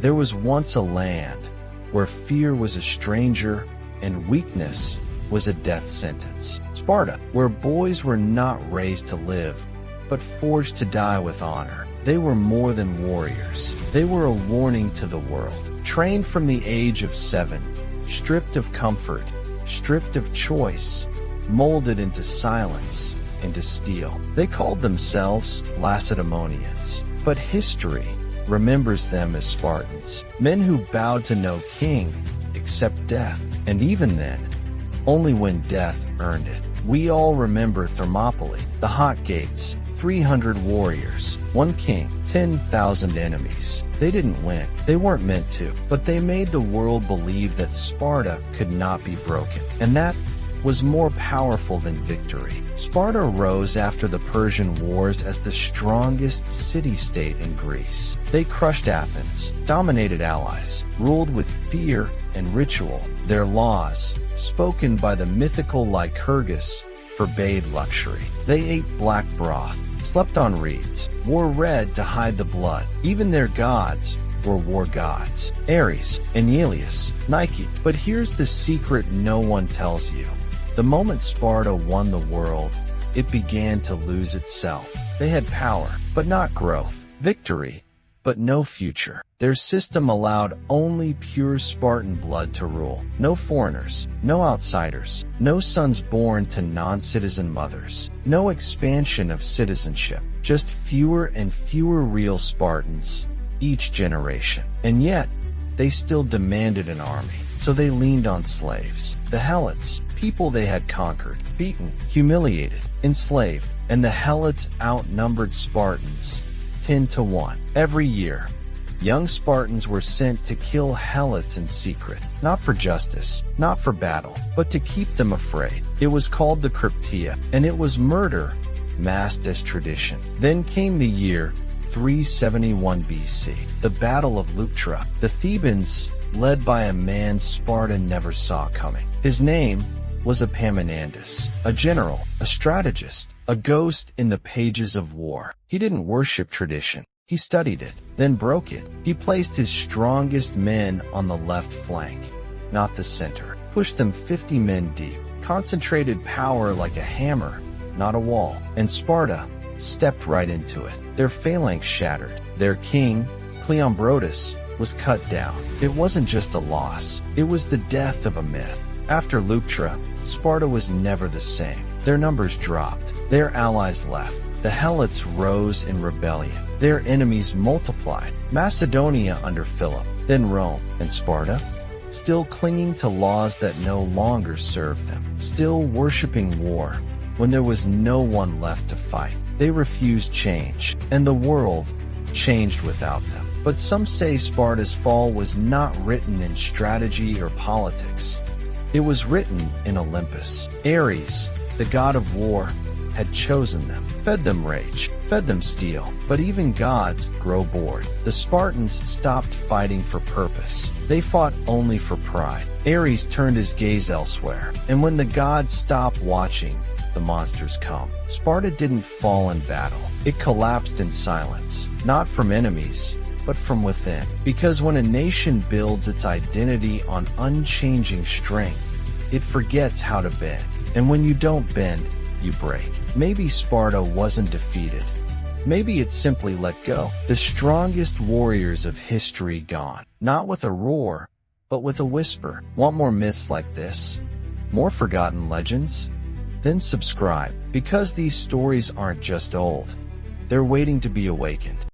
There was once a land where fear was a stranger and weakness was a death sentence. Sparta, where boys were not raised to live, but forged to die with honor. They were more than warriors. They were a warning to the world. Trained from the age of 7, stripped of comfort, stripped of choice, molded into silence, into steel. They called themselves Lacedaemonians, but history remembers them as Spartans, men who bowed to no king except death, and even then, only when death earned it. We all remember Thermopylae, the hot gates, 300 warriors, 1 king, 10,000 enemies. They didn't win. They weren't meant to, but they made the world believe that Sparta could not be broken, and that was more powerful than victory. Sparta rose after the Persian Wars as the strongest city-state in Greece. They crushed Athens, dominated allies, ruled with fear and ritual. Their laws, spoken by the mythical Lycurgus, forbade luxury. They ate black broth, slept on reeds, wore red to hide the blood. Even their gods were war gods. Ares, Aeneas, Nike. But here's the secret no one tells you. The moment Sparta won the world, it began to lose itself. They had power, but not growth. Victory, but no future. Their system allowed only pure Spartan blood to rule. No foreigners, no outsiders, no sons born to non-citizen mothers, no expansion of citizenship, just fewer and fewer real Spartans each generation. And yet, they still demanded an army, so they leaned on slaves. The helots, people they had conquered, beaten, humiliated, enslaved, and the helots outnumbered Spartans 10-1. Every year, young Spartans were sent to kill helots in secret, not for justice, not for battle, but to keep them afraid. It was called the Cryptia, and it was murder masked as tradition. Then came the year 371 BC, the Battle of Leuctra. The Thebans, led by a man Sparta never saw coming. His name was Epaminondas, a general, a strategist, a ghost in the pages of war. He didn't worship tradition. He studied it, then broke it. He placed his strongest men on the left flank, not the center. Pushed them 50 men deep, concentrated power like a hammer, not a wall. And Sparta stepped right into it. Their phalanx shattered. Their king, Cleombrotus, was cut down. It wasn't just a loss. It was the death of a myth. After Leuctra, Sparta was never the same. Their numbers dropped. Their allies left. The helots rose in rebellion. Their enemies multiplied. Macedonia under Philip, then Rome, and Sparta, still clinging to laws that no longer served them, still worshiping war when there was no one left to fight. They refused change, and the world changed without them. But some say Sparta's fall was not written in strategy or politics. It was written in Olympus. Ares, the god of war, had chosen them, fed them rage, fed them steel. But even gods grow bored. The Spartans stopped fighting for purpose. They fought only for pride. Ares turned his gaze elsewhere, and when the gods stop watching, the monsters come. Sparta didn't fall in battle. It collapsed in silence, not from enemies, but from within. Because when a nation builds its identity on unchanging strength, it forgets how to bend. And when you don't bend, you break. Maybe Sparta wasn't defeated. Maybe it simply let go. The strongest warriors of history gone. Not with a roar, but with a whisper. Want more myths like this? More forgotten legends? Then subscribe, because these stories aren't just old. They're waiting to be awakened.